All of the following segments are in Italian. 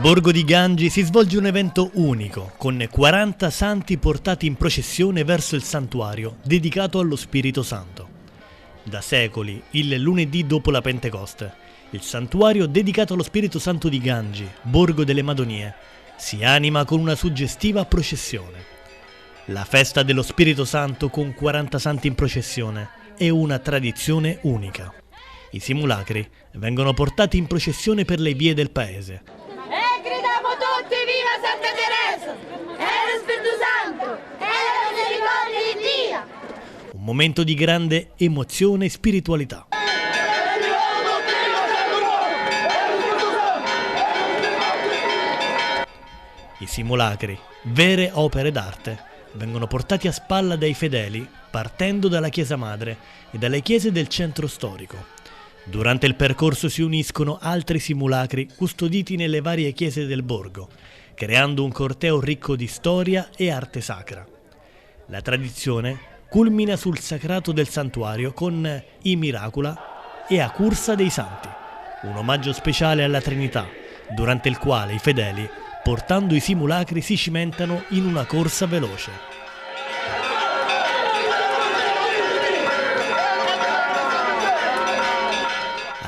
Borgo di Gangi si svolge un evento unico, con 40 santi portati in processione verso il santuario dedicato allo Spirito Santo. Da secoli, il lunedì dopo la Pentecoste, il santuario dedicato allo Spirito Santo di Gangi, Borgo delle Madonie, si anima con una suggestiva processione. La festa dello Spirito Santo con 40 santi in processione è una tradizione unica. I simulacri vengono portati in processione per le vie del paese. E gridiamo tutti viva Santa Teresa! E lo Spirito Santo! E la misericordia di Dio! Un momento di grande emozione e spiritualità. I simulacri, vere opere d'arte, vengono portati a spalla dai fedeli partendo dalla chiesa madre e dalle chiese del centro storico. Durante il percorso si uniscono altri simulacri custoditi nelle varie chiese del borgo, creando un corteo ricco di storia e arte sacra. La tradizione culmina sul sacrato del santuario con i Miracula e a Cursa dei Santi, un omaggio speciale alla Trinità, durante il quale i fedeli, portando i simulacri, si cimentano in una corsa veloce.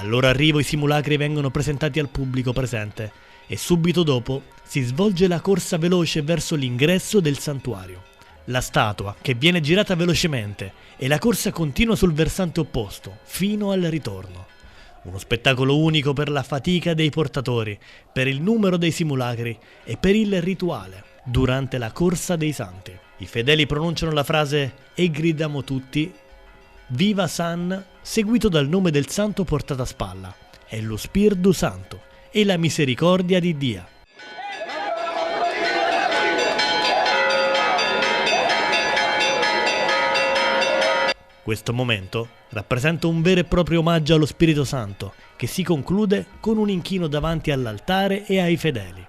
Al loro arrivo i simulacri vengono presentati al pubblico presente e subito dopo si svolge la corsa veloce verso l'ingresso del santuario. La statua, che viene girata velocemente, e la corsa continua sul versante opposto, fino al ritorno. Uno spettacolo unico per la fatica dei portatori, per il numero dei simulacri e per il rituale durante la corsa dei santi. I fedeli pronunciano la frase "E gridiamo tutti" Viva San, seguito dal nome del santo portato a spalla, è lo Spirito Santo e la misericordia di Dio. Questo momento rappresenta un vero e proprio omaggio allo Spirito Santo, che si conclude con un inchino davanti all'altare e ai fedeli.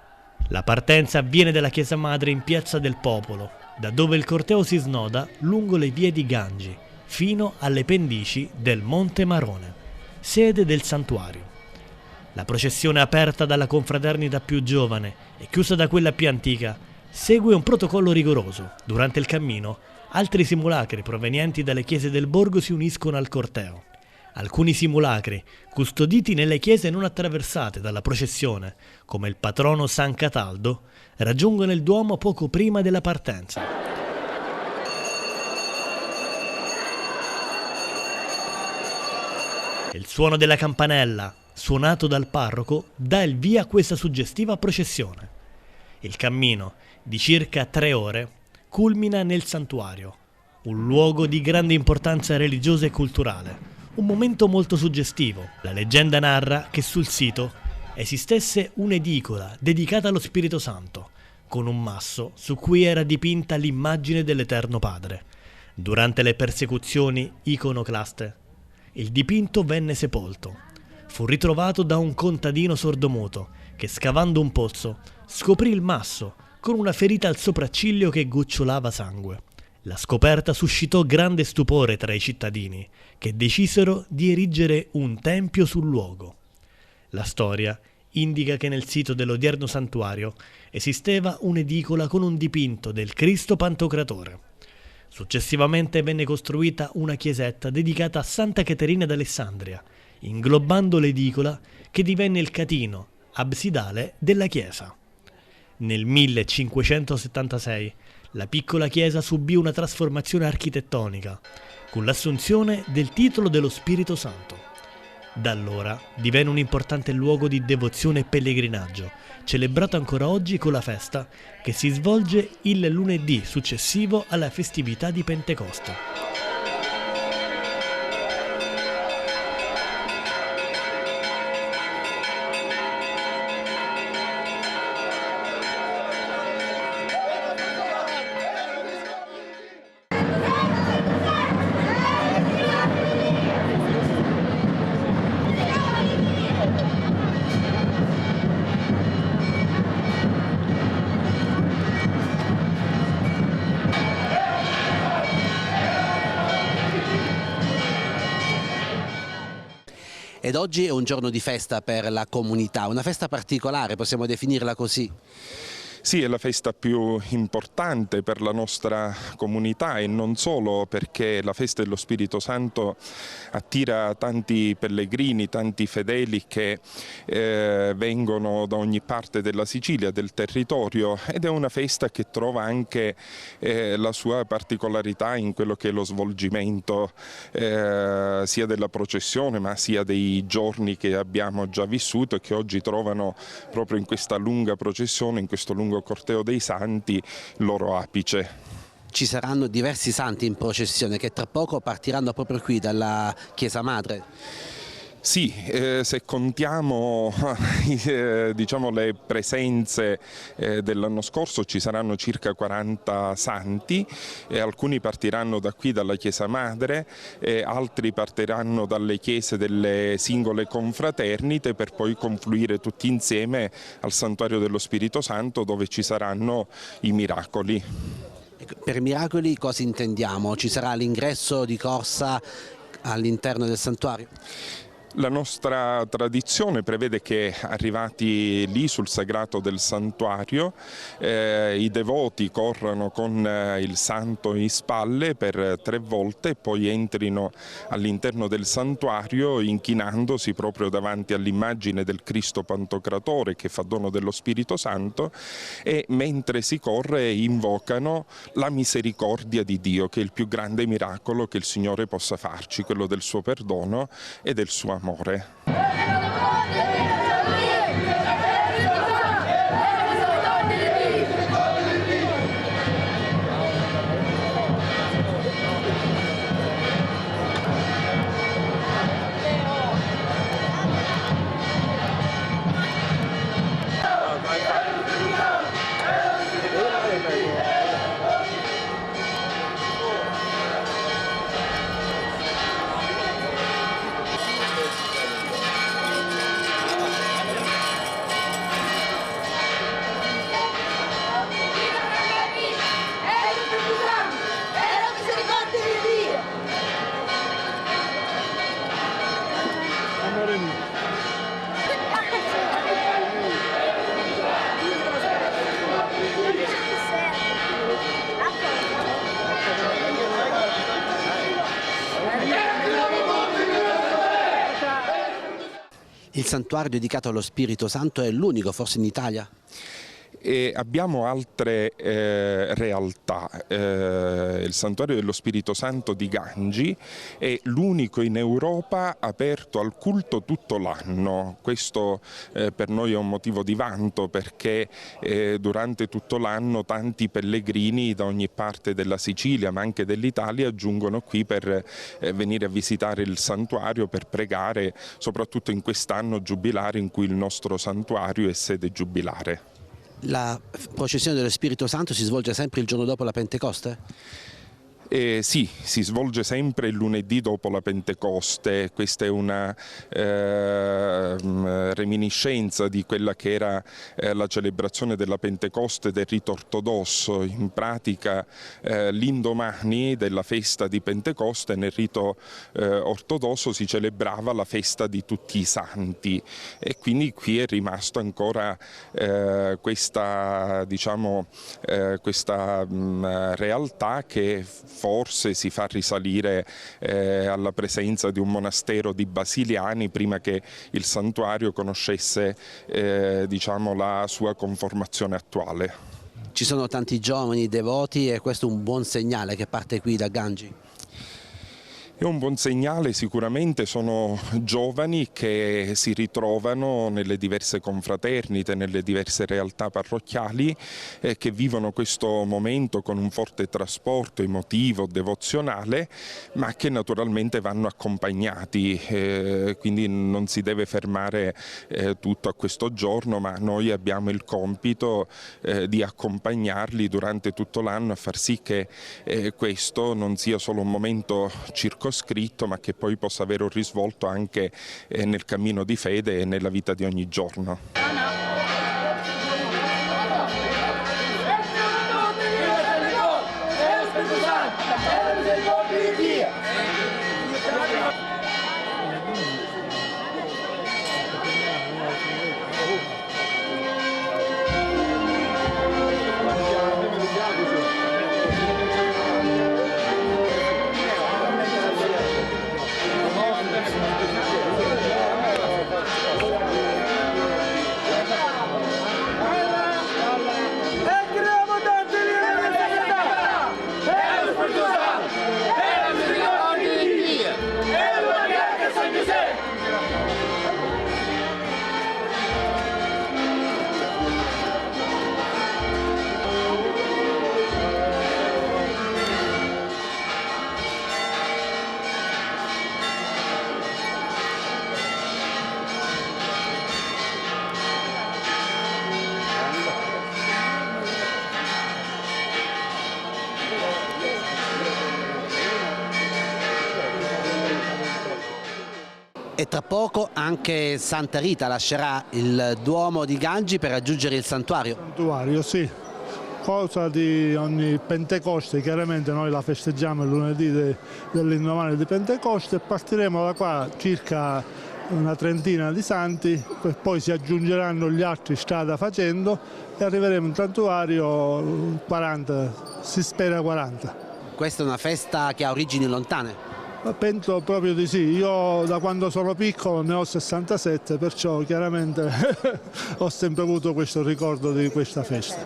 La partenza avviene dalla chiesa madre in Piazza del Popolo, da dove il corteo si snoda lungo le vie di Gangi, fino alle pendici del Monte Marone, sede del santuario. La processione aperta dalla confraternita più giovane e chiusa da quella più antica segue un protocollo rigoroso. Durante il cammino, altri simulacri provenienti dalle chiese del borgo si uniscono al corteo. Alcuni simulacri, custoditi nelle chiese non attraversate dalla processione, come il patrono San Cataldo, raggiungono il Duomo poco prima della partenza. Il suono della campanella, suonato dal parroco, dà il via a questa suggestiva processione. Il cammino, di circa 3 ore, culmina nel santuario, un luogo di grande importanza religiosa e culturale, un momento molto suggestivo. La leggenda narra che sul sito esistesse un'edicola dedicata allo Spirito Santo, con un masso su cui era dipinta l'immagine dell'Eterno Padre. Durante le persecuzioni iconoclaste, il dipinto venne sepolto. Fu ritrovato da un contadino sordomuto che, scavando un pozzo, scoprì il masso con una ferita al sopracciglio che gocciolava sangue. La scoperta suscitò grande stupore tra i cittadini, che decisero di erigere un tempio sul luogo. La storia indica che nel sito dell'odierno santuario esisteva un'edicola con un dipinto del Cristo Pantocratore. Successivamente venne costruita una chiesetta dedicata a Santa Caterina d'Alessandria, inglobando l'edicola che divenne il catino absidale della chiesa. Nel 1576 la piccola chiesa subì una trasformazione architettonica, con l'assunzione del titolo dello Spirito Santo. Da allora divenne un importante luogo di devozione e pellegrinaggio, celebrato ancora oggi con la festa che si svolge il lunedì successivo alla festività di Pentecoste. ed oggi è un giorno di festa per la comunità, una festa particolare, possiamo definirla così. Sì, è la festa più importante per la nostra comunità e non solo, perché la festa dello Spirito Santo attira tanti pellegrini, tanti fedeli che vengono da ogni parte della Sicilia, del territorio, ed è una festa che trova anche la sua particolarità in quello che è lo svolgimento sia della processione ma sia dei giorni che abbiamo già vissuto e che oggi trovano proprio in questa lunga processione, in questo lungo corteo dei santi, il loro apice. Ci saranno diversi santi in processione che tra poco partiranno proprio qui dalla Chiesa Madre. Sì, se contiamo diciamo le presenze dell'anno scorso ci saranno circa 40 santi, alcuni partiranno da qui dalla Chiesa Madre, altri partiranno dalle chiese delle singole confraternite per poi confluire tutti insieme al Santuario dello Spirito Santo dove ci saranno i miracoli. Per miracoli cosa intendiamo? Ci sarà l'ingresso di corsa all'interno del santuario? La nostra tradizione prevede che arrivati lì sul sagrato del santuario i devoti corrano con il santo in spalle per 3 volte e poi entrino all'interno del santuario inchinandosi proprio davanti all'immagine del Cristo Pantocratore che fa dono dello Spirito Santo e mentre si corre invocano la misericordia di Dio, che è il più grande miracolo che il Signore possa farci, quello del suo perdono e del suo amore. Il santuario dedicato allo Spirito Santo è l'unico forse in Italia? E abbiamo altre realtà. Il Santuario dello Spirito Santo di Gangi è l'unico in Europa aperto al culto tutto l'anno. Questo per noi è un motivo di vanto perché durante tutto l'anno tanti pellegrini da ogni parte della Sicilia ma anche dell'Italia giungono qui per venire a visitare il santuario, per pregare, soprattutto in quest'anno giubilare in cui il nostro santuario è sede giubilare. La processione dello Spirito Santo si svolge sempre il giorno dopo la Pentecoste? Sì, si svolge sempre il lunedì dopo la Pentecoste, questa è una reminiscenza di quella che era la celebrazione della Pentecoste del rito ortodosso. In pratica l'indomani della festa di Pentecoste nel rito ortodosso si celebrava la festa di tutti i santi e quindi qui è rimasto ancora questa, diciamo, questa realtà che forse si fa risalire alla presenza di un monastero di basiliani prima che il santuario conoscesse diciamo, la sua conformazione attuale. Ci sono tanti giovani devoti e questo è un buon segnale che parte qui da Gangi. È un buon segnale, sicuramente sono giovani che si ritrovano nelle diverse confraternite, nelle diverse realtà parrocchiali che vivono questo momento con un forte trasporto emotivo, devozionale, ma che naturalmente vanno accompagnati, quindi non si deve fermare tutto a questo giorno, ma noi abbiamo il compito di accompagnarli durante tutto l'anno a far sì che questo non sia solo un momento circoscritto, ma che poi possa avere un risvolto anche nel cammino di fede e nella vita di ogni giorno. E tra poco anche Santa Rita lascerà il Duomo di Gangi per raggiungere il santuario. Santuario, sì. Cosa di ogni Pentecoste, chiaramente noi la festeggiamo il lunedì dell'indomani di Pentecoste e partiremo da qua circa una trentina di santi, poi si aggiungeranno gli altri strada facendo e arriveremo in santuario 40, si spera 40. Questa è una festa che ha origini lontane. Penso proprio di sì, io da quando sono piccolo ne ho 67, perciò chiaramente ho sempre avuto questo ricordo di questa festa.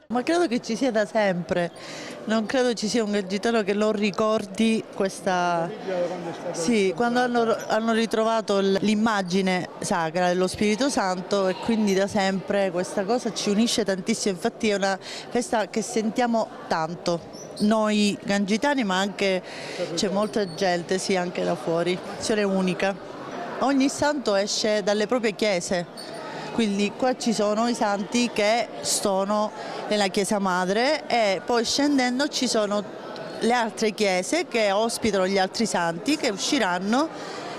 Ma credo che ci sia da sempre, non credo ci sia un Gangitano che non ricordi questa... Sì, quando hanno ritrovato l'immagine sacra dello Spirito Santo, e quindi da sempre questa cosa ci unisce tantissimo, infatti è una festa che sentiamo tanto, noi gangitani ma anche c'è molta gente, sì, anche da fuori, è unica. Ogni santo esce dalle proprie chiese. Quindi qua ci sono i santi che sono nella chiesa madre e poi scendendo ci sono le altre chiese che ospitano gli altri santi che usciranno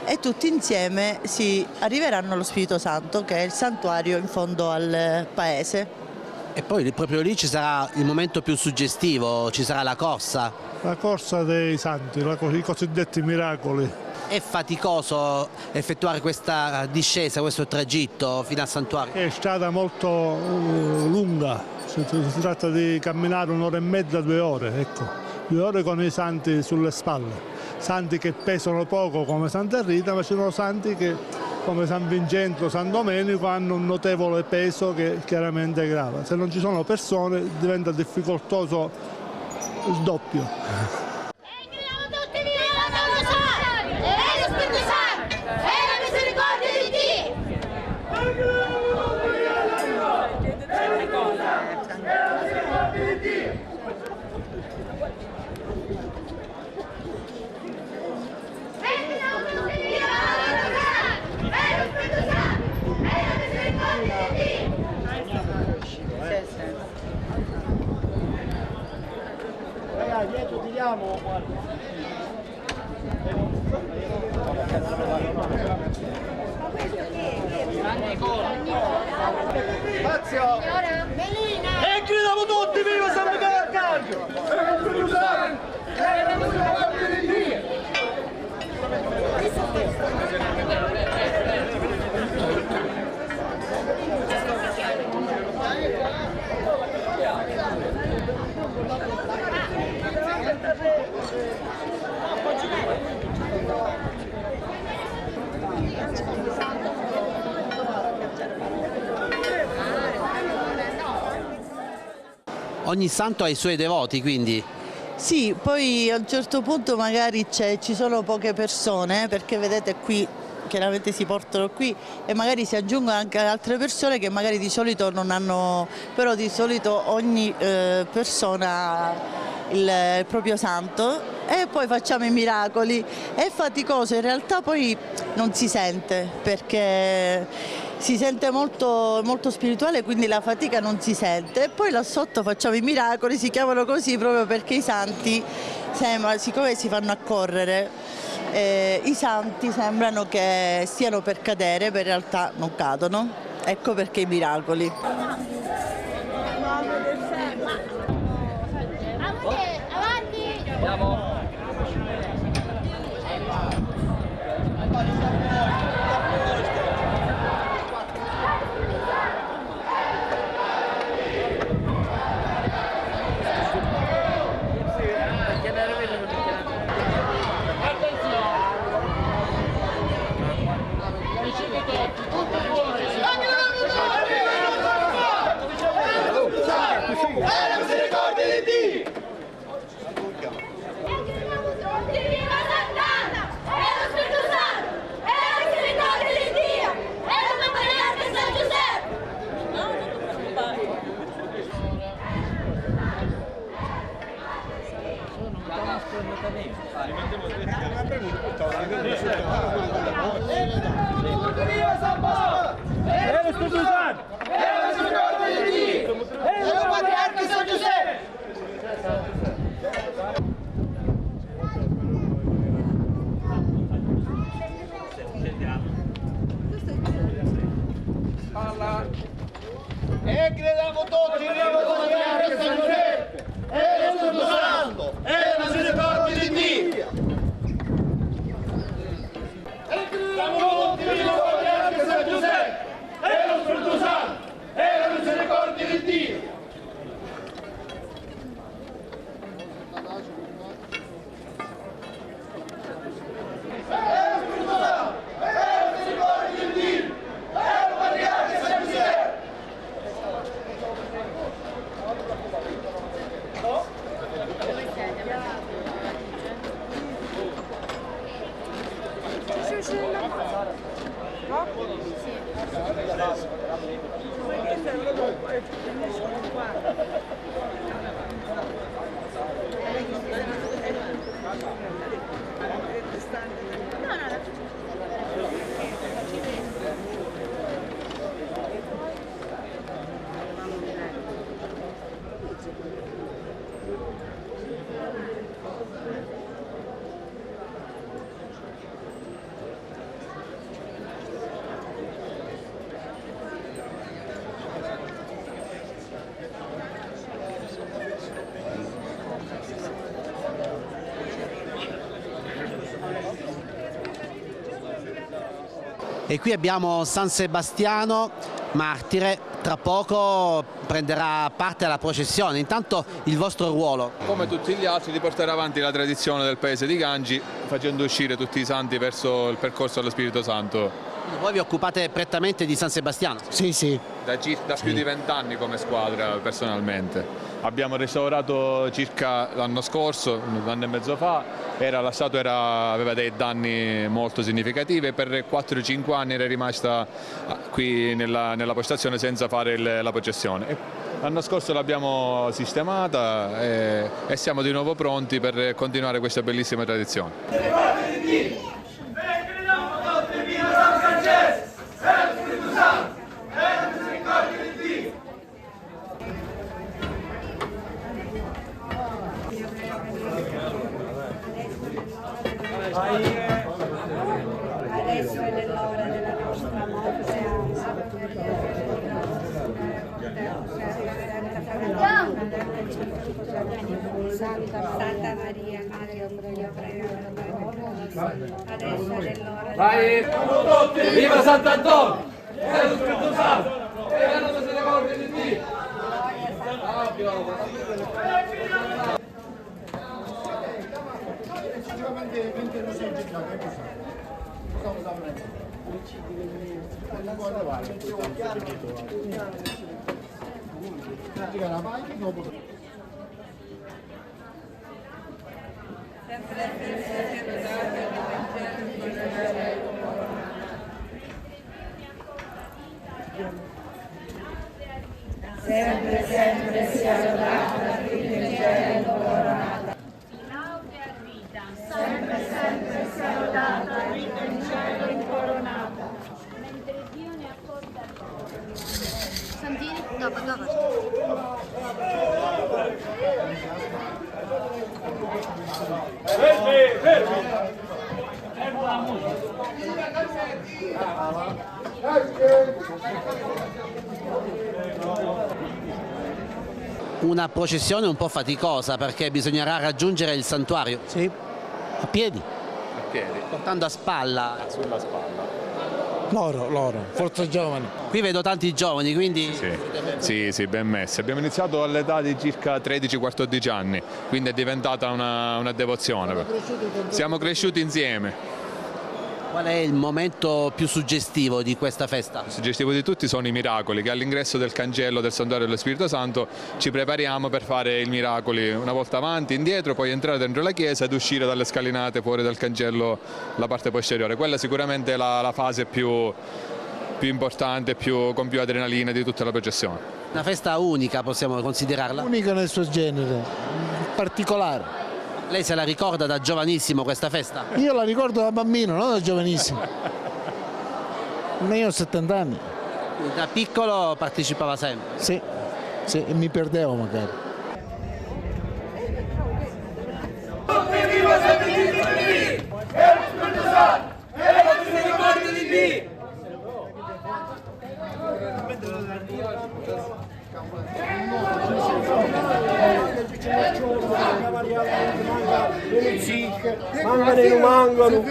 e tutti insieme si arriveranno allo Spirito Santo, che è il santuario in fondo al paese. E poi proprio lì ci sarà il momento più suggestivo, ci sarà la corsa. La corsa dei santi, i cosiddetti miracoli. È faticoso effettuare questa discesa, questo tragitto fino al santuario? È stata molto lunga, si tratta di camminare un'ora e mezza, 2 ore, ecco. 2 ore con i santi sulle spalle, santi che pesano poco come Santa Rita, ma ci sono santi che come San Vincenzo, San Domenico hanno un notevole peso che chiaramente è grave. Se non ci sono persone diventa difficoltoso il doppio. Dietro tiriamo, guarda. Spazio! E gridiamo tutti, viva San Michele Arcangelo! Ogni santo ha i suoi devoti, quindi? Sì, poi a un certo punto magari ci sono poche persone, perché vedete qui chiaramente si portano qui e magari si aggiungono anche altre persone che magari di solito non hanno, però di solito ogni persona ha il proprio santo e poi facciamo i miracoli. È faticoso, in realtà poi non si sente, perché si sente molto, molto spirituale, quindi la fatica non si sente. E poi là sotto facciamo i miracoli, si chiamano così proprio perché i santi, siccome si fanno accorrere, i santi sembrano che stiano per cadere, ma in realtà non cadono. Ecco perché i miracoli. E crediamo tutti in San Giuseppe e lo Spirito Santo e la misericordia di Dio. E crediamo tutti in San Giuseppe e lo Spirito Santo e la misericordia di Dio. E qui abbiamo San Sebastiano, martire, tra poco prenderà parte alla processione. Intanto il vostro ruolo? Come tutti gli altri, di portare avanti la tradizione del paese di Gangi, facendo uscire tutti i santi verso il percorso dello Spirito Santo. Voi vi occupate prettamente di San Sebastiano? Sì, sì. Da più di 20 anni come squadra personalmente. Abbiamo restaurato circa l'anno scorso, un anno e mezzo fa, la statua aveva dei danni molto significativi e per 4-5 anni era rimasta qui nella postazione senza fare la processione. L'anno scorso l'abbiamo sistemata e siamo di nuovo pronti per continuare questa bellissima tradizione. Adesso è l'ora della nostra morte. Santa Maria, Madre Dio, prega adesso è l'ora. Vai! Tutti! Viva Sant'Antonio! E lo Spirito Santo! E la misericordia di Dio! Sempre sia lodata, fino in cielo coronata. In auge a Dio. esaltata, in cielo incoronata. Mentre Dio ne accorda Santini, dopo. Una processione un po' faticosa perché bisognerà raggiungere il santuario. Sì, a piedi. A piedi, Portando a spalla. sulla spalla. Loro, forza giovani. Qui vedo tanti giovani, quindi... Sì, ben messi. Abbiamo iniziato all'età di circa 13-14 anni, quindi è diventata una devozione. Siamo cresciuti insieme. Qual è il momento più suggestivo di questa festa? Il suggestivo di tutti sono i miracoli, che all'ingresso del cancello del Santuario dello Spirito Santo ci prepariamo per fare i miracoli una volta avanti, indietro, poi entrare dentro la chiesa ed uscire dalle scalinate fuori dal cancello la parte posteriore. Quella sicuramente è la fase più importante, con più adrenalina di tutta la processione. Una festa unica, possiamo considerarla? Unica nel suo genere, particolare. Lei se la ricorda da giovanissimo questa festa? Io la ricordo da bambino, non da giovanissimo. Ma io ho 70 anni. Da piccolo partecipava sempre? Sì, e mi perdevo magari. Viva sempre Dio, e lo Spirito Santo, e la misericordia di Dio. Mancano.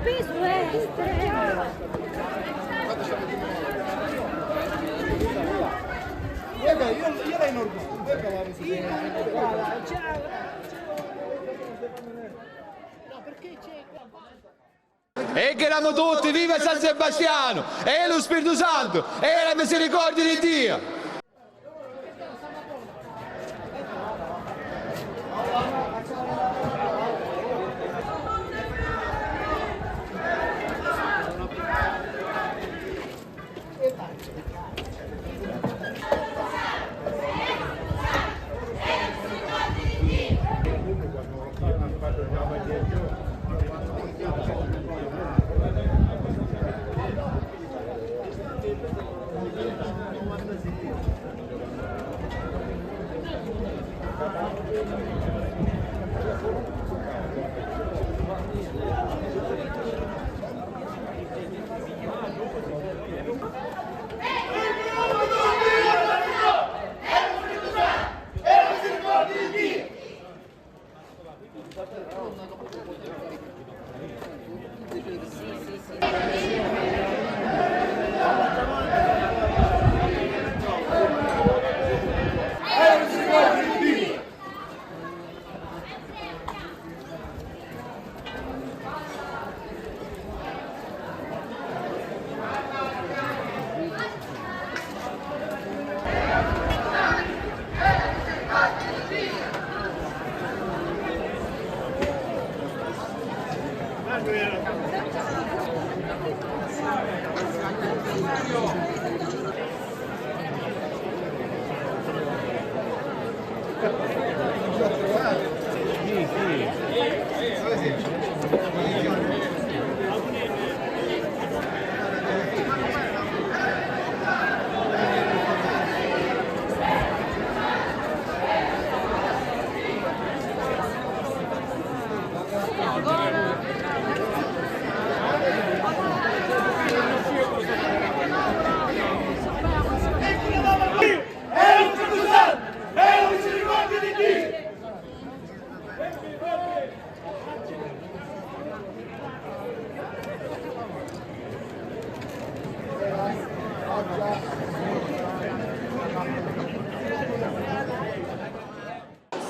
peso è estremo. Guarda, io la normale. E chiediamo tutti, viva San Sebastiano, e lo Spirito Santo, e la misericordia di Dio.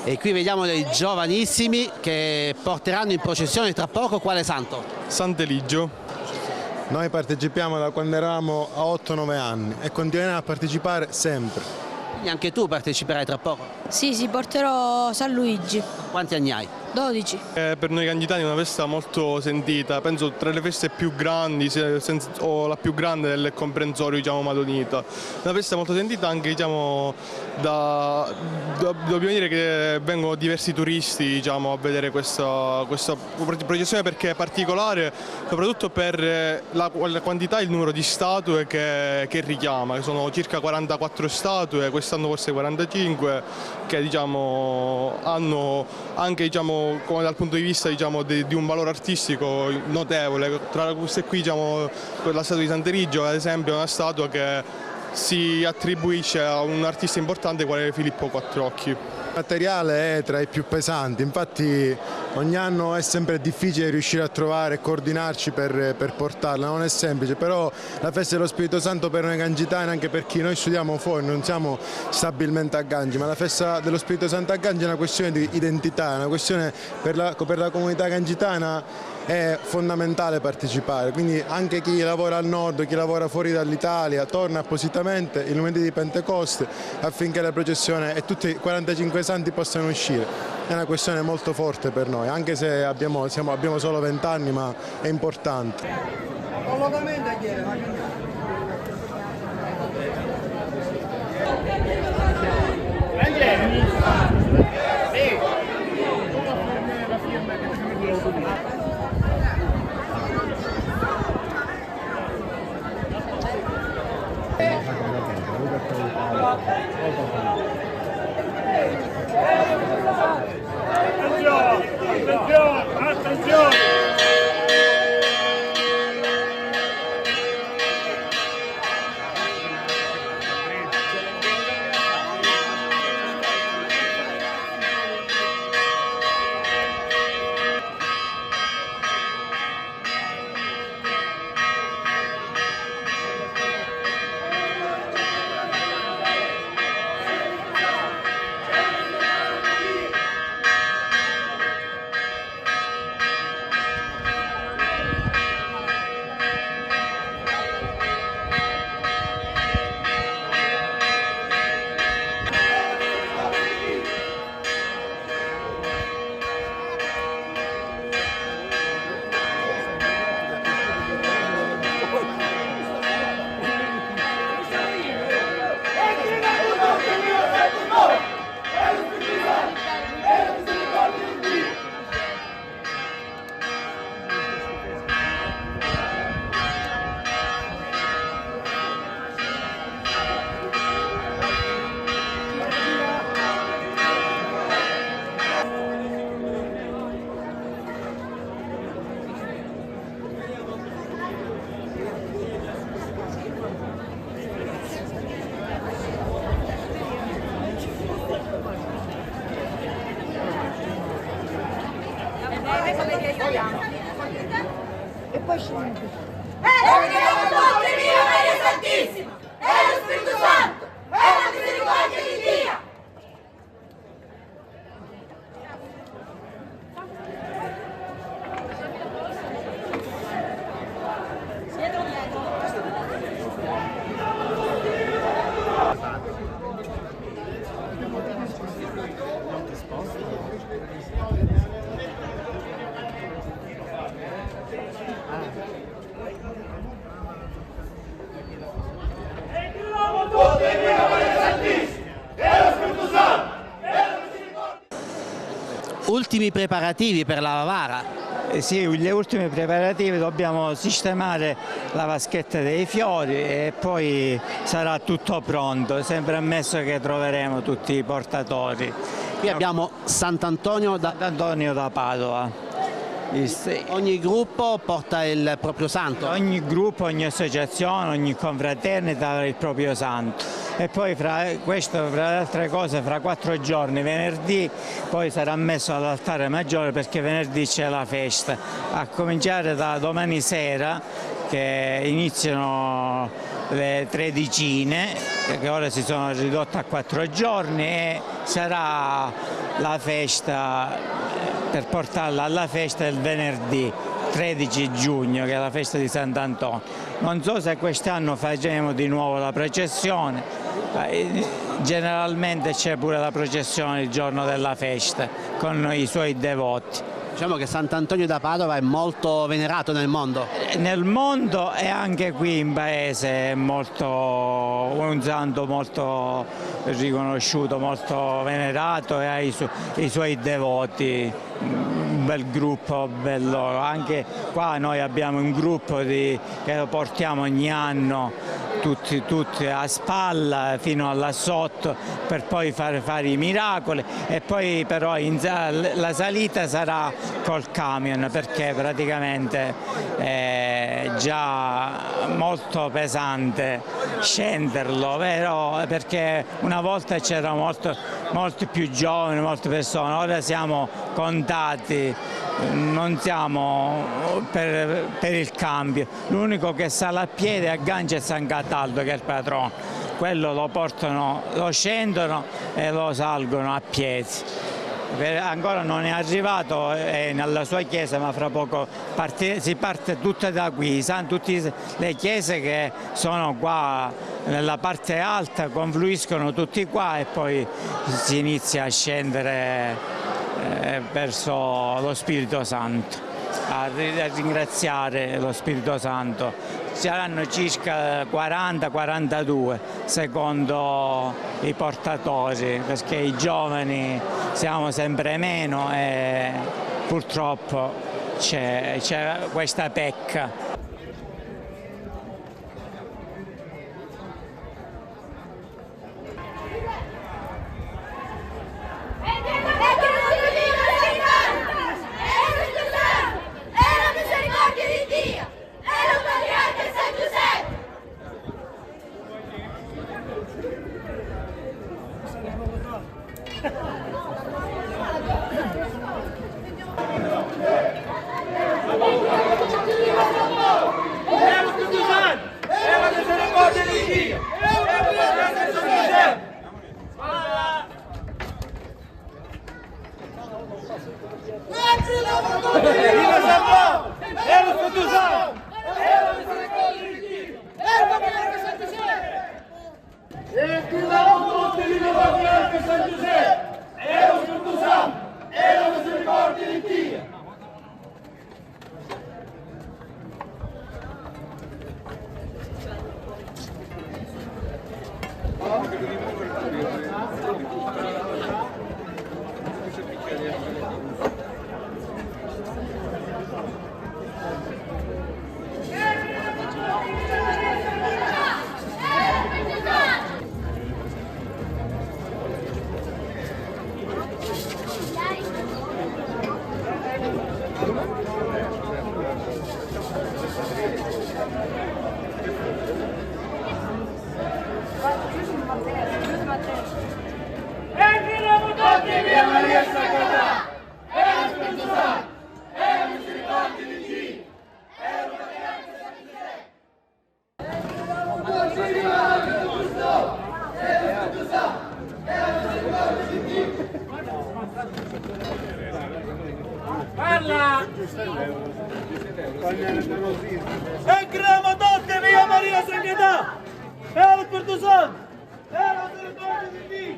E qui vediamo dei giovanissimi che porteranno in processione tra poco quale santo? Sant'Eligio. Noi partecipiamo da quando eravamo a 8-9 anni e continueremo a partecipare sempre. Quindi anche tu parteciperai tra poco? Sì, porterò San Luigi. Quanti anni hai? 12. Per noi canditani è una festa molto sentita, penso tra le feste più grandi o la più grande del comprensorio, diciamo, madonita. Una festa molto sentita anche, diciamo, dobbiamo dire che vengono diversi turisti, diciamo, a vedere questa processione perché è particolare soprattutto per la quantità e il numero di statue che richiama, che sono circa 44 statue, quest'anno forse 45, che diciamo hanno anche, diciamo, come dal punto di vista, diciamo, di un valore artistico notevole. Tra queste qui, diciamo, la statua di Sant'Eligio ad esempio è una statua che si attribuisce a un artista importante quale Filippo Quattrocchi. Il materiale è tra i più pesanti, infatti ogni anno è sempre difficile riuscire a trovare e coordinarci per portarla, non è semplice, però la festa dello Spirito Santo per noi Gangitani, anche per chi noi studiamo fuori, non siamo stabilmente a Gangi, ma la festa dello Spirito Santo a Gangi è una questione di identità, è una questione per la comunità gangitana. È fondamentale partecipare, quindi anche chi lavora al nord, chi lavora fuori dall'Italia, torna appositamente il lunedì di Pentecoste affinché la processione e tutti i 45 santi possano uscire. È una questione molto forte per noi, anche se abbiamo solo 20 anni, ma è importante. E poi scende. Tutti, viva Maria Santissima! E lo Spirito Santo! E la misericordia di Dio! Ultimi preparativi per la Vara. Sì, gli ultimi preparativi, dobbiamo sistemare la vaschetta dei fiori e poi sarà tutto pronto, sempre ammesso che troveremo tutti i portatori. Qui abbiamo Sant'Antonio da Padova. Ogni gruppo porta il proprio santo? Ogni gruppo, ogni associazione, ogni confraternita ha il proprio santo. E poi fra le altre cose, fra 4 giorni, venerdì, poi sarà messo all'altare maggiore perché venerdì c'è la festa. A cominciare da domani sera, che iniziano le 13ine, che ora si sono ridotte a 4 giorni, e sarà la festa per portarla alla festa il venerdì 13 giugno, che è la festa di Sant'Antonio. Non so se quest'anno faremo di nuovo la processione, generalmente c'è pure la processione il giorno della festa con i suoi devoti. Diciamo che Sant'Antonio da Padova è molto venerato nel mondo. Nel mondo e anche qui in paese è un santo molto riconosciuto, molto venerato, e ha i suoi devoti, un bel gruppo, bello. Anche qua noi abbiamo un gruppo che lo portiamo ogni anno tutti a spalla fino là sotto per poi fare i miracoli, e poi però la salita sarà col camion perché praticamente è già molto pesante scenderlo, vero? Perché una volta c'erano molti più giovani, molte persone, ora siamo contati, non siamo per il cambio. L'unico che sale a piedi aggancia è San Cataldo, che è il patrono, quello lo scendono e lo salgono a piedi. Ancora non è arrivato nella sua chiesa, ma fra poco si parte tutte da qui. Tutte le chiese che sono qua nella parte alta confluiscono tutti qua e poi si inizia a scendere verso lo Spirito Santo, a ringraziare lo Spirito Santo. Saranno circa 40-42 secondo i portatori, perché i giovani siamo sempre meno e purtroppo c'è questa pecca. Viva E gridiamo tutti via Maria Sagrada! E lo Spirito Santo! E la misericordia di Dio!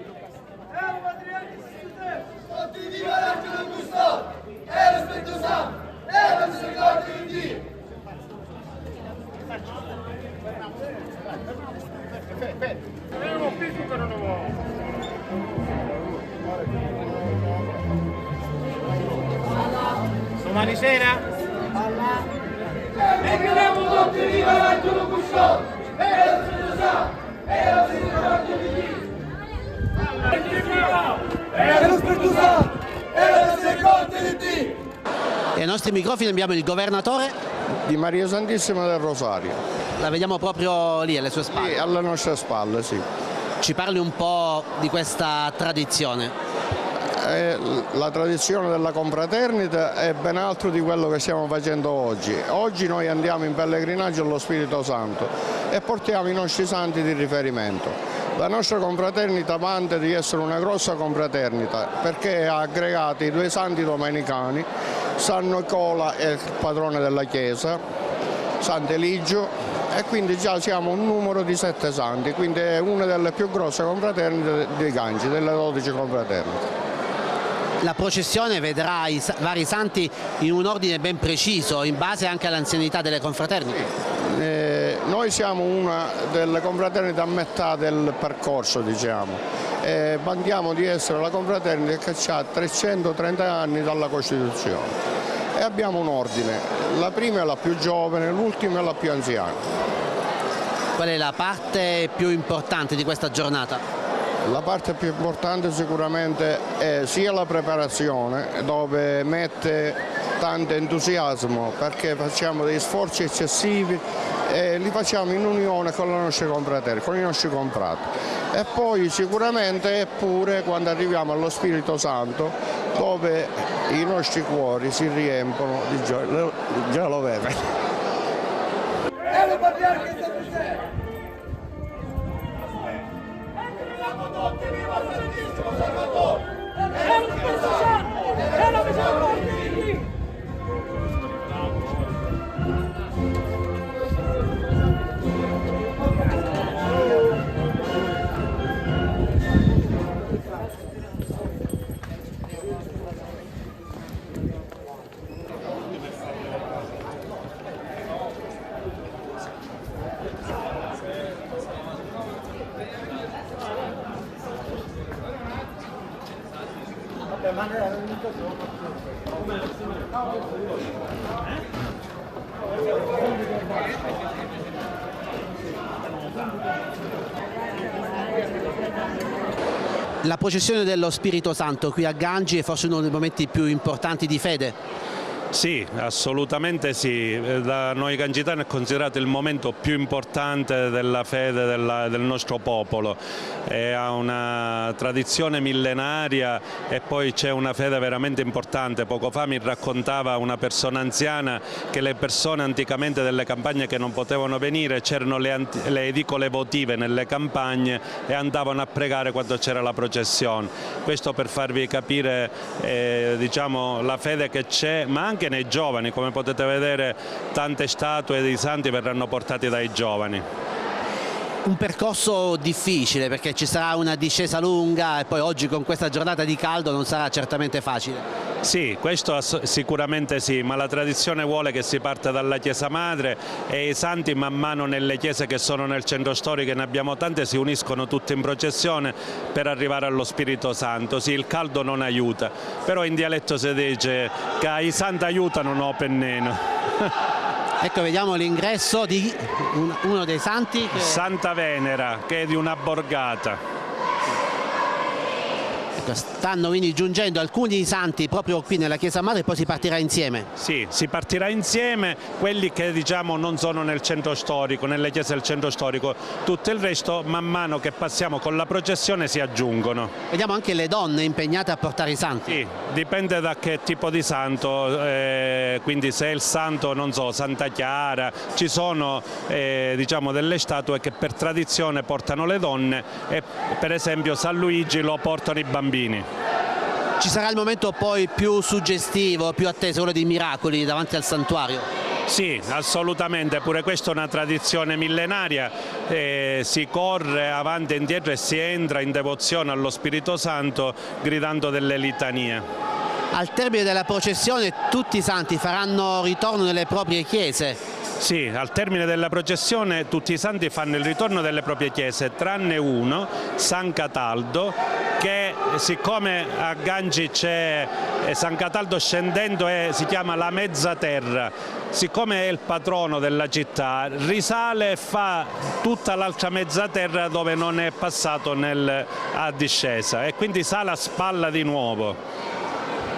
E la patriarca di Dio! Tutti viva l'angelo custode! E lo Spirito Santo! E la misericordia di Dio! Domani sera? E gridiamo tutti viva l'angelo custode! E lo Spirito Santo! E la misericordia di Dio! E lo Spirito Santo! E la misericordia di Dio! E ai nostri microfoni abbiamo il governatore di Maria Santissima del Rosario. La vediamo proprio lì alle sue spalle? Sì, alle nostre spalle, sì. Ci parli un po' di questa tradizione? La tradizione della confraternita è ben altro di quello che stiamo facendo oggi. Oggi noi andiamo in pellegrinaggio allo Spirito Santo e portiamo i nostri santi di riferimento. La nostra confraternita vanta di essere una grossa confraternita perché ha aggregato i due santi domenicani, San Nicola è il padrone della Chiesa, Sant'Eligio, e quindi già siamo un numero di 7 santi, quindi è una delle più grosse confraternite di Gangi, delle 12 confraternite. La processione vedrà i vari santi in un ordine ben preciso, in base anche all'anzianità delle confraternite. Noi siamo una delle confraternite a metà del percorso, diciamo. Vantiamo di essere la confraternita che ha 330 anni dalla Costituzione. E abbiamo un ordine, la prima è la più giovane, l'ultima è la più anziana. Qual è la parte più importante di questa giornata? La parte più importante sicuramente è sia la preparazione, dove mette tanto entusiasmo perché facciamo degli sforzi eccessivi e li facciamo in unione con la nostra confraternita, con i nostri confrati. E poi sicuramente è pure quando arriviamo allo Spirito Santo, dove i nostri cuori si riempiono di gioia. Già lo vede. E lo patriarca di Dio! Tutti viva il Santissimo Salvatore! E lo Spirito Santo! E la misericordia di Dio! La processione dello Spirito Santo qui a Gangi è forse uno dei momenti più importanti di fede. Sì, assolutamente sì. Da noi gangitani è considerato il momento più importante della fede del nostro popolo. Ha una tradizione millenaria e poi c'è una fede veramente importante. Poco fa mi raccontava una persona anziana che le persone anticamente delle campagne che non potevano venire, c'erano le edicole votive nelle campagne e andavano a pregare quando c'era la processione. Questo per farvi capire diciamo, la fede che c'è, ma anche nei giovani, come potete vedere tante statue di santi verranno portate dai giovani. Un percorso difficile perché ci sarà una discesa lunga e poi oggi con questa giornata di caldo non sarà certamente facile. Sì, questo sicuramente sì, ma la tradizione vuole che si parte dalla chiesa madre e i santi man mano nelle chiese che sono nel centro storico, ne abbiamo tante, si uniscono tutte in processione per arrivare allo Spirito Santo. Sì, il caldo non aiuta, però in dialetto si dice che i santi aiutano, no penneno. Ecco, vediamo l'ingresso di uno dei santi. Santa Venera, che è di una borgata. Stanno quindi giungendo alcuni santi proprio qui nella chiesa madre e poi si partirà insieme? Sì, si partirà insieme, quelli che diciamo non sono nel centro storico, nelle chiese del centro storico, tutto il resto man mano che passiamo con la processione si aggiungono. Vediamo anche le donne impegnate a portare i santi? Sì, dipende da che tipo di santo, quindi se è il santo, non so, Santa Chiara, ci sono diciamo delle statue che per tradizione portano le donne e per esempio San Luigi lo portano i bambini. Ci sarà il momento poi più suggestivo, più atteso, quello dei miracoli davanti al santuario? Sì, assolutamente, pure questa è una tradizione millenaria, si corre avanti e indietro e si entra in devozione allo Spirito Santo gridando delle litanie. Al termine della processione tutti i santi faranno ritorno nelle proprie chiese? Sì, al termine della processione tutti i santi fanno il ritorno delle proprie chiese, tranne uno, San Cataldo, che siccome a Gangi c'è San Cataldo scendendo si chiama la mezza terra, siccome è il patrono della città, risale e fa tutta l'altra mezza terra dove non è passato a discesa e quindi sale a spalla di nuovo.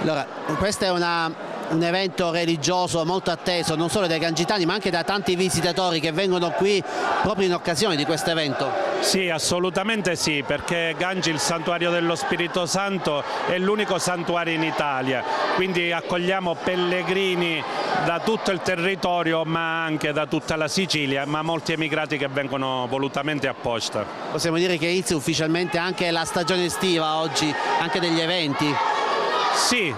Allora, questo è un evento religioso molto atteso non solo dai gangitani ma anche da tanti visitatori che vengono qui proprio in occasione di questo evento. Sì, assolutamente sì, perché Gangi, il santuario dello Spirito Santo, è l'unico santuario in Italia, quindi accogliamo pellegrini da tutto il territorio ma anche da tutta la Sicilia, ma molti emigrati che vengono volutamente apposta. Possiamo dire che inizia ufficialmente anche la stagione estiva oggi, anche degli eventi? Sì,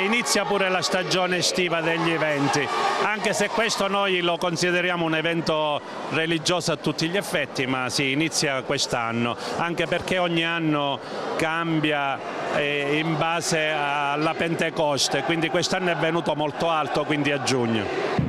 inizia pure la stagione estiva degli eventi, anche se questo noi lo consideriamo un evento religioso a tutti gli effetti, ma sì, inizia quest'anno, anche perché ogni anno cambia in base alla Pentecoste, quindi quest'anno è venuto molto alto, quindi a giugno.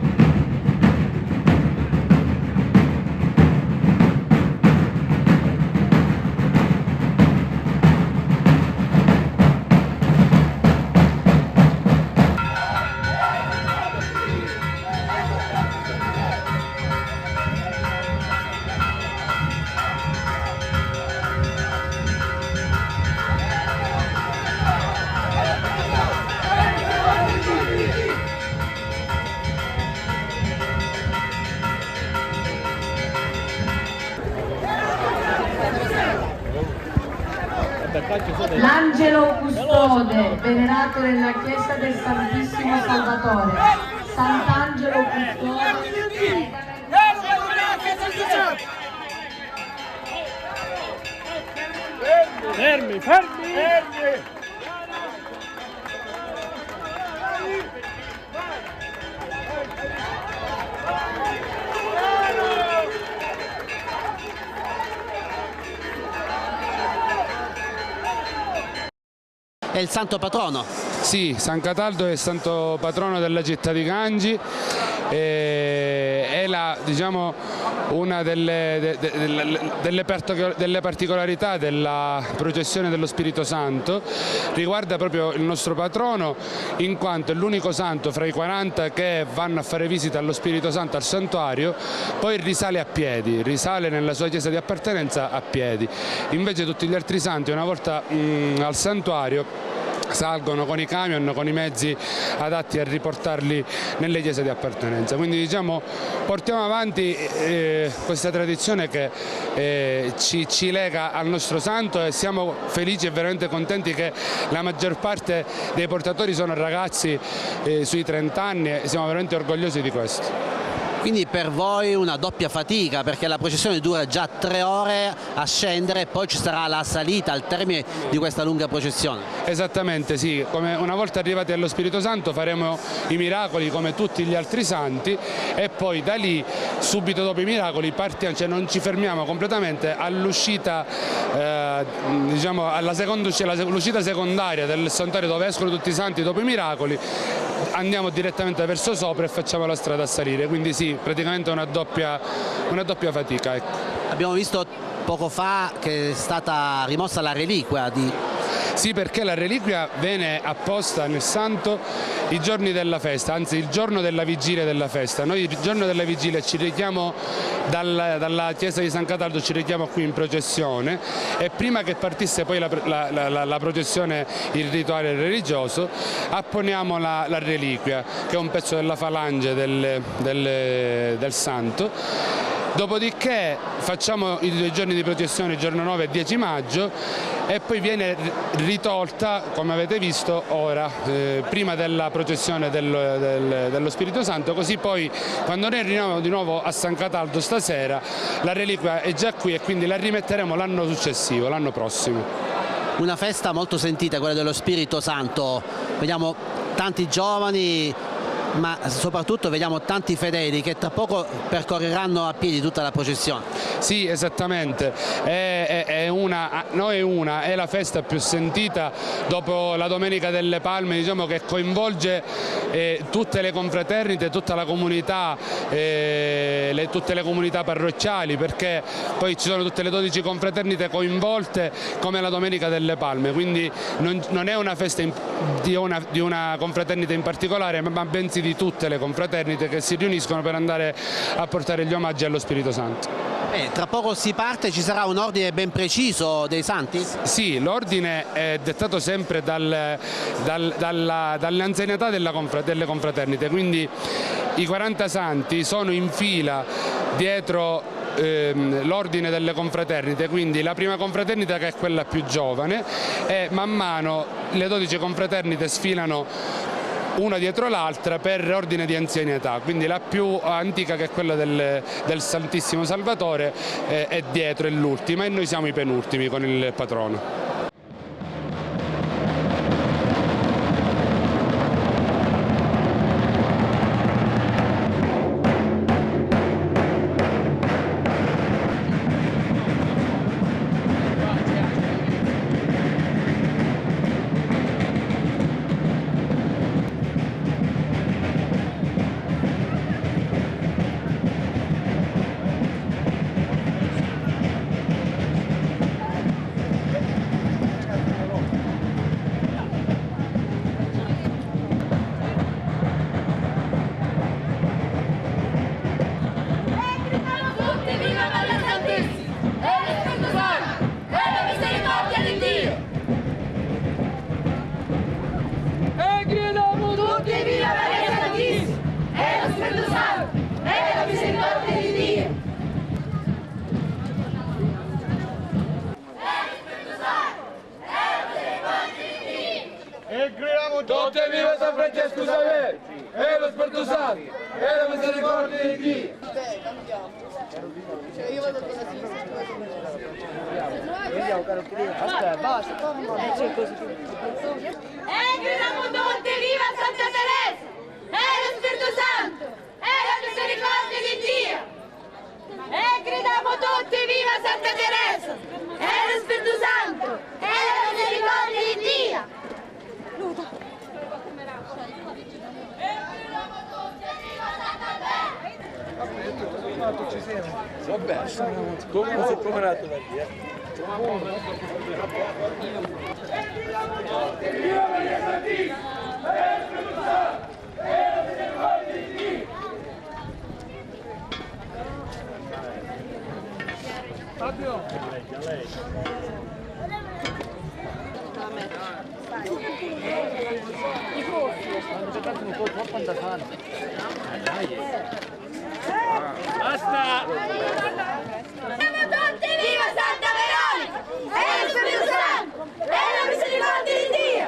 L'angelo custode, venerato nella chiesa del Santissimo Salvatore. Sant'Angelo custode. Fermi, fermi, fermi! È il santo patrono? Sì, San Cataldo è il santo patrono della città di Gangi, è diciamo, una delle particolarità della processione dello Spirito Santo, riguarda proprio il nostro patrono in quanto è l'unico santo fra i 40 che vanno a fare visita allo Spirito Santo al santuario, poi risale a piedi, risale nella sua chiesa di appartenenza a piedi, invece tutti gli altri santi una volta al santuario salgono con i camion, con i mezzi adatti a riportarli nelle chiese di appartenenza. Quindi diciamo portiamo avanti questa tradizione che ci lega al nostro santo e siamo felici e veramente contenti che la maggior parte dei portatori sono ragazzi sui 30 anni e siamo veramente orgogliosi di questo. Quindi per voi una doppia fatica, perché la processione dura già 3 ore a scendere e poi ci sarà la salita al termine di questa lunga processione. Esattamente, sì, come una volta arrivati allo Spirito Santo faremo i miracoli come tutti gli altri santi e poi da lì, subito dopo i miracoli, partiamo, cioè non ci fermiamo completamente all'uscita, diciamo, l'uscita secondaria del santuario dove escono tutti i santi dopo i miracoli, andiamo direttamente verso sopra e facciamo la strada a salire, quindi sì, praticamente una doppia fatica. Ecco. Abbiamo visto poco fa che è stata rimossa la reliquia di... Sì, perché la reliquia viene apposta nel santo i giorni della festa, anzi il giorno della vigilia della festa. Noi il giorno della vigilia ci richiamo dalla chiesa di San Cataldo, ci richiamo qui in processione e prima che partisse poi la processione, il rituale religioso, apponiamo la reliquia, che è un pezzo della falange del santo. Dopodiché facciamo i 2 giorni di processione, il giorno 9 e 10 maggio, e poi viene ritolta, come avete visto ora, prima della processione dello Spirito Santo, così poi quando noi arriviamo di nuovo a San Cataldo stasera la reliquia è già qui e quindi la rimetteremo l'anno successivo, l'anno prossimo. una festa molto sentita, quella dello Spirito Santo. Vediamo tanti giovani, ma soprattutto vediamo tanti fedeli che tra poco percorreranno a piedi tutta la processione. Sì, esattamente, è la festa più sentita dopo la Domenica delle Palme, diciamo, che coinvolge tutte le confraternite, tutta la comunità, tutte le comunità parrocchiali, perché poi ci sono tutte le 12 confraternite coinvolte come la Domenica delle Palme, quindi non è una festa di una confraternita in particolare, ma bensì di tutte le confraternite che si riuniscono per andare a portare gli omaggi allo Spirito Santo. Tra poco si parte, ci sarà un ordine ben preciso dei santi? Sì, l'ordine è dettato sempre dall'anzianità delle confraternite, quindi i 40 santi sono in fila dietro l'ordine delle confraternite, quindi la prima confraternita, che è quella più giovane, e man mano le 12 confraternite sfilano una dietro l'altra per ordine di anzianità, quindi la più antica, che è quella del Santissimo Salvatore, è dietro, è l'ultima, e noi siamo i penultimi con il patrono. Tutti viva San Francesco Xavier e lo Spirito Santo e la misericordia di Dio. E gridiamo tutti viva Santa Teresa e lo Spirito Santo e la misericordia di Dio. E gridiamo tutti viva Santa Teresa e lo Spirito Santo e la misericordia di Dio. Vabbè, come era la via? Viva Maria Santissima! E lo Spirito Santo! E la misericordia di Dio! Fabio! Lei. Basta! Siamo tutti viva Santa Veronica! E lo Spirito Santo! E la misericordia di Dio!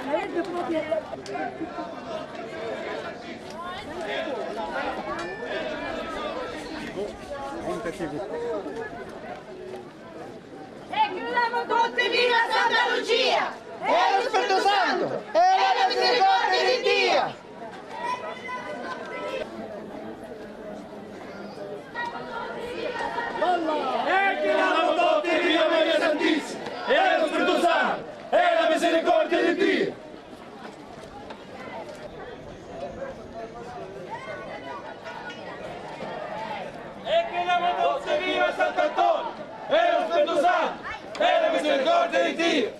E chiudiamo tutti viva Santa Lucia! E lo Spirito Santo! E la misericordia di Dio! E chiediamo tutti viva Maria Santissima e lo Spirito Santo e la misericordia di Dio. E chiediamo tutti viva Sant'Antonio e lo Spirito Santo e la misericordia di Dio.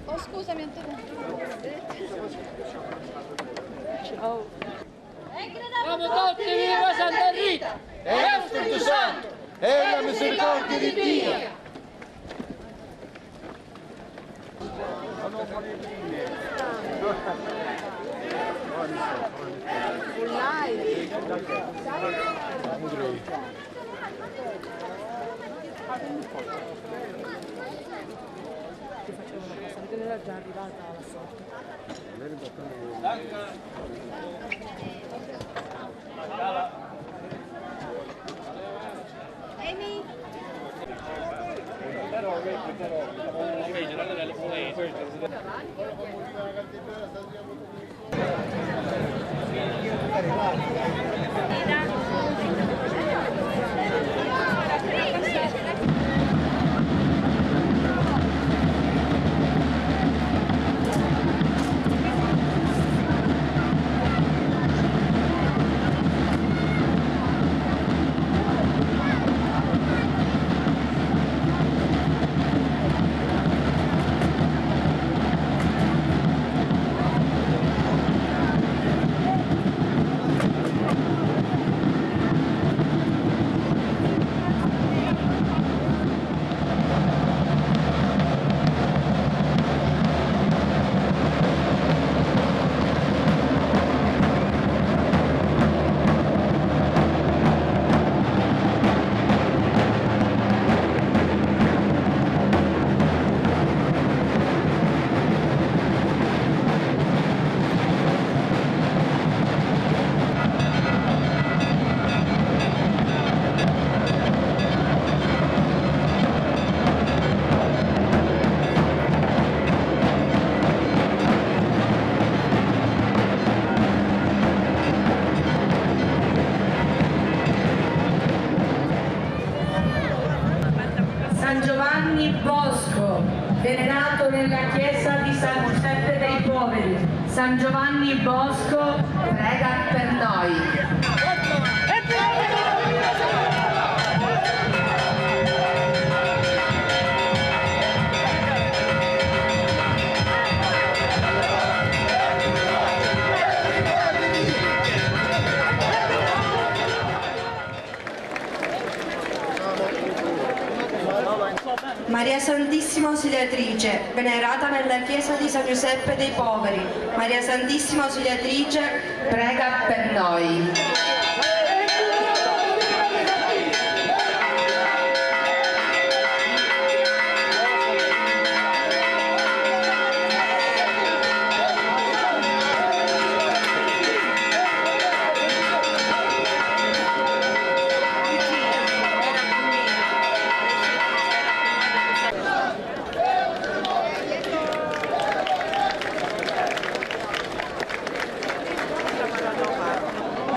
Oh, scusami, ciao. Siamo tutti viva Santa Rita E lo Spirito Santo e la misericordia di Dio. Era già arrivata la sorte. San Giovanni Bosco, venerato nella chiesa di San Giuseppe dei Poveri. San Giovanni Bosco, prega per noi. Maria Santissima Ausiliatrice, venerata nella chiesa di San Giuseppe dei Poveri. Maria Santissima Ausiliatrice, prega per noi.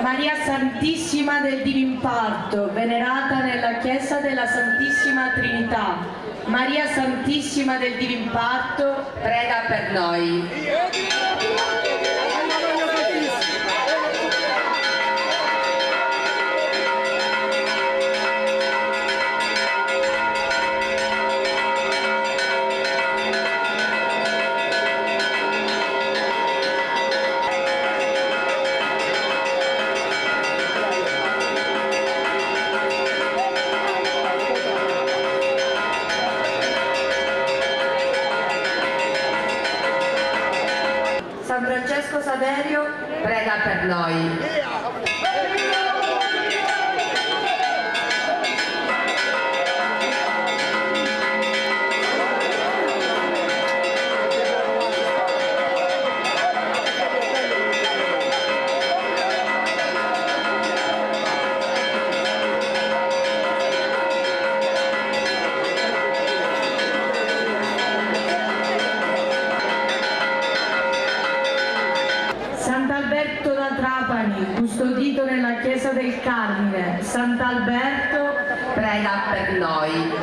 Maria Santissima del Divin Parto, venerata nella chiesa della Santissima Trinità. Maria Santissima del Divin Parto, prega per noi. San Francesco Saverio, prega per noi. Sant'Alberto da Trapani, custodito nella chiesa del Carmine. Sant'Alberto, prega per noi.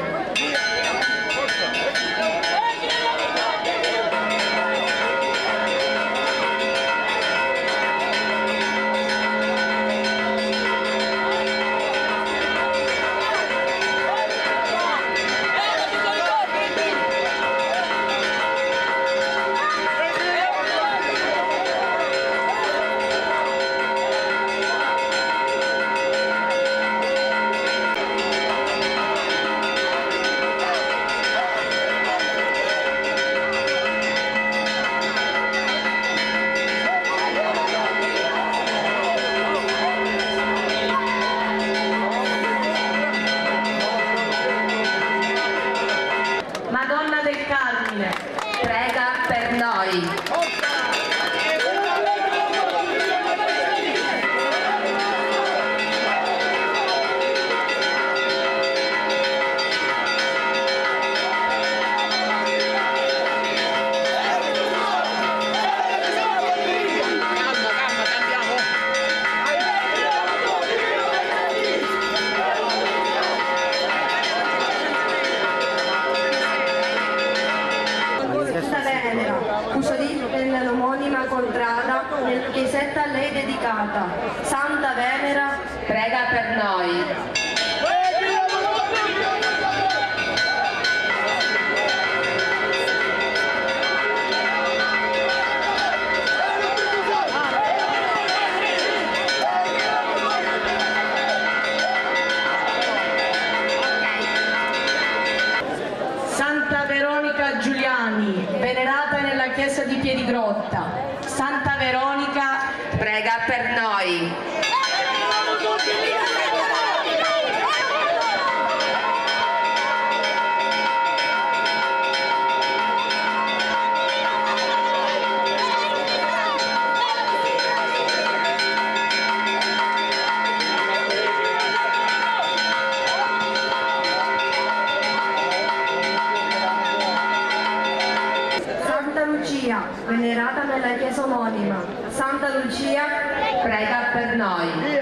Giuliano Contrada, nella chiesetta a lei dedicata. Santa Venera, prega per noi. Santa Veronica Giuliani, venerata nella chiesa di Piedigrotta. Santa Veronica, Prega per noi. Santa Lucia, venerata nella chiesa omonima. Santa Lucia, prega per noi.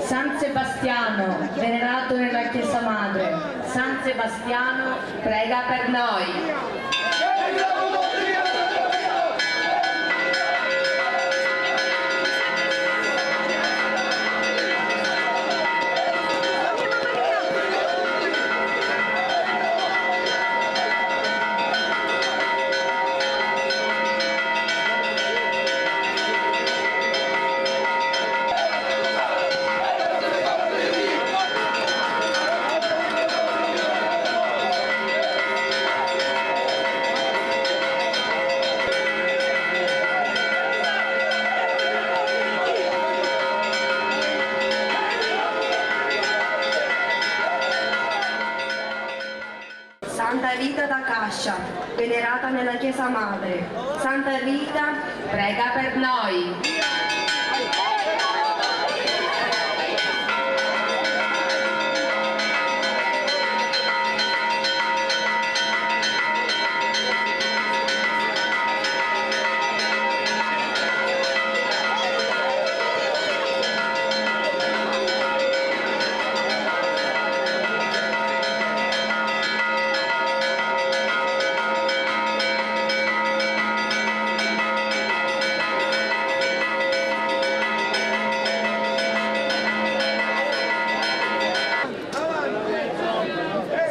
San Sebastiano, venerato nella chiesa madre. San Sebastiano, Prega per noi. Santa Rita da Cascia, venerata nella chiesa madre. Santa Rita, prega per noi.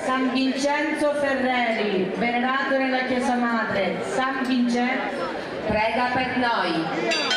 San Vincenzo Ferreri, venerato nella chiesa madre. San Vincenzo, Prega per noi.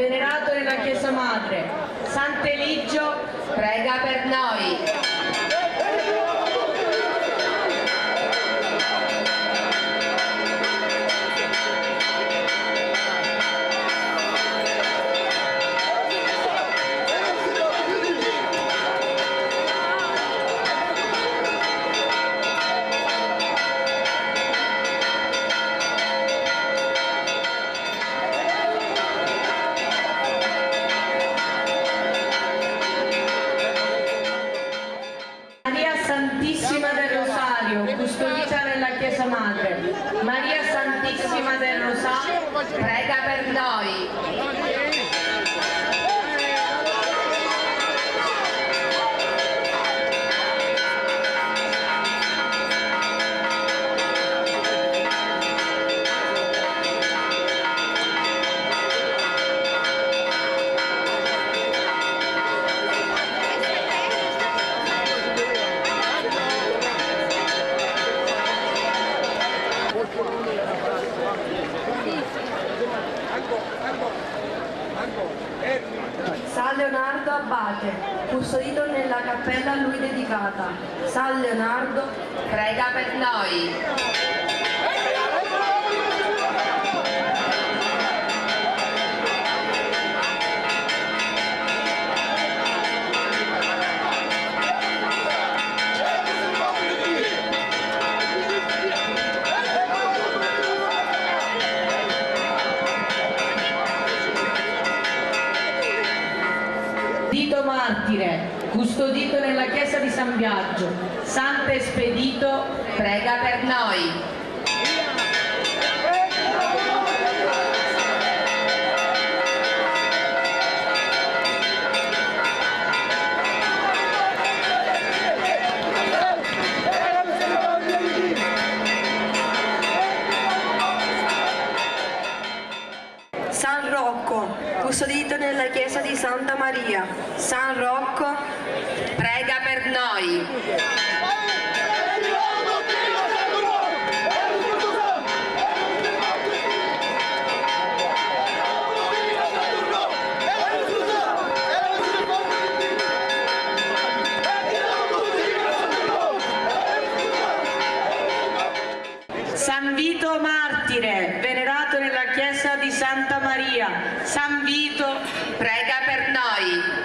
venerato nella Chiesa Madre. Sant'Eligio, prega per noi. Maria Santissima del Rosario, custodita nella Chiesa Madre. Maria Santissima del Rosario, prega per noi. San Leonardo Abate, custodito nella cappella a lui dedicata. San Leonardo, prega per noi. Dito martire, custodito nella chiesa di San Biagio. Sant'Espedito, prega per noi. San Rocco, custodito nella chiesa di Santa Maria. San Rocco, prega per noi. San Vito martire, venerato nella chiesa di Santa Maria. San Vito, prega per noi.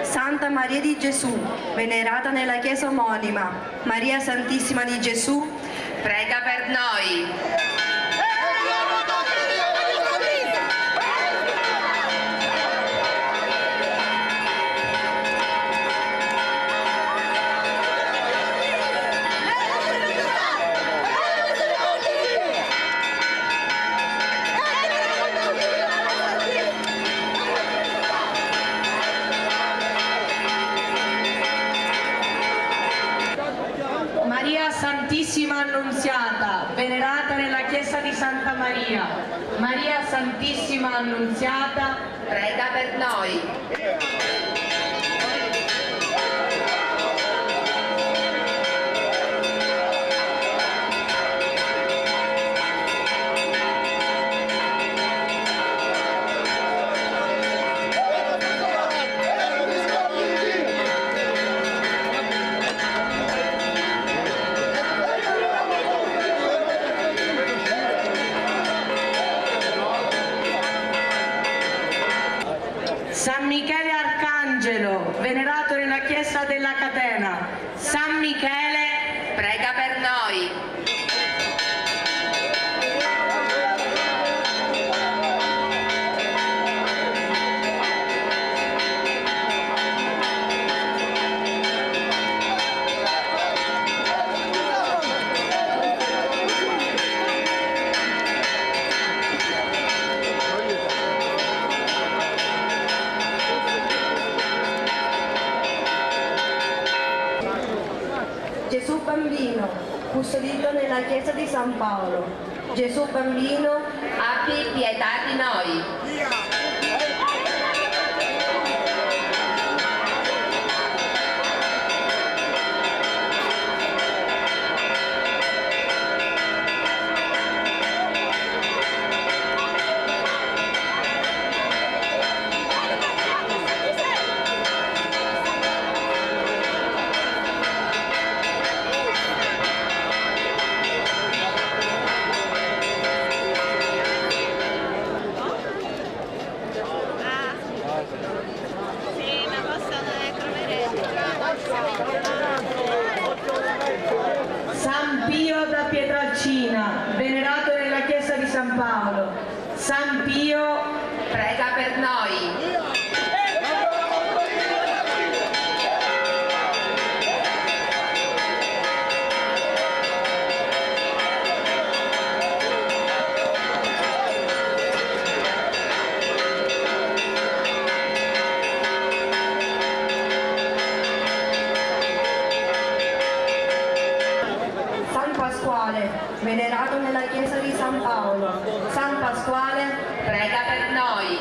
Santa Maria di Gesù, venerata nella chiesa omonima. Maria Santissima di Gesù, prega per noi. Maria Santissima Annunziata, venerata nella chiesa di Santa Maria. Maria Santissima Annunziata, prega per noi. San Michele Arcangelo, venerato nella chiesa della Catena. San Michele, prega per noi. Gesù bambino, custodito nella chiesa di San Paolo. Gesù bambino, abbi pietà di noi. San Pio da Pietrelcina, venerato nella chiesa di San Paolo. San Pio, prega per noi. Venerato nella chiesa di San Paolo. San Pasquale, prega per noi.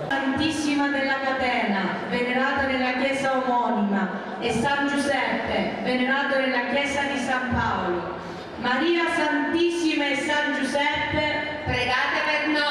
Santissima della Catena, venerata nella chiesa omonima, e San Giuseppe, venerato nella chiesa di San Paolo. Maria Santissima e San Giuseppe, pregate per noi.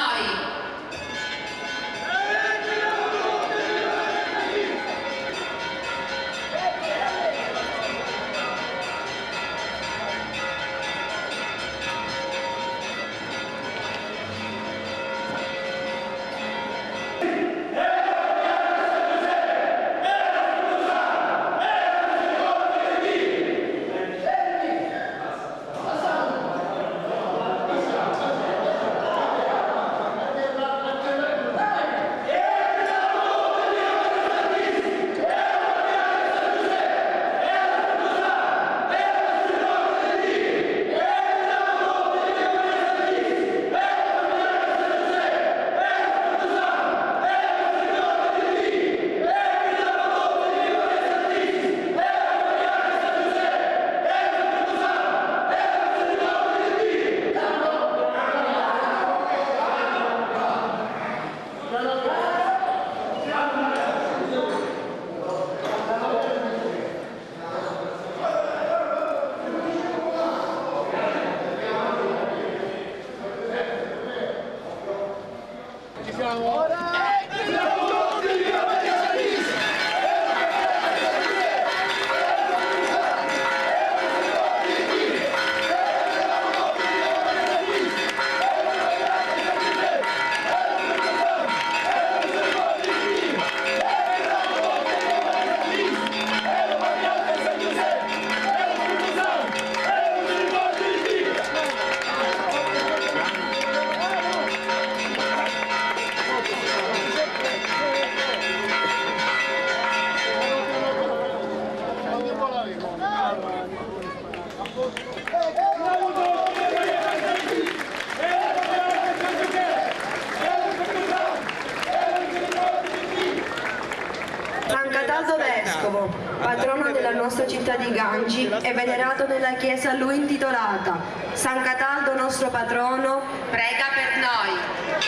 Vescovo, patrono della nostra città di Gangi e venerato nella chiesa a lui intitolata. San Cataldo, nostro patrono, prega per noi.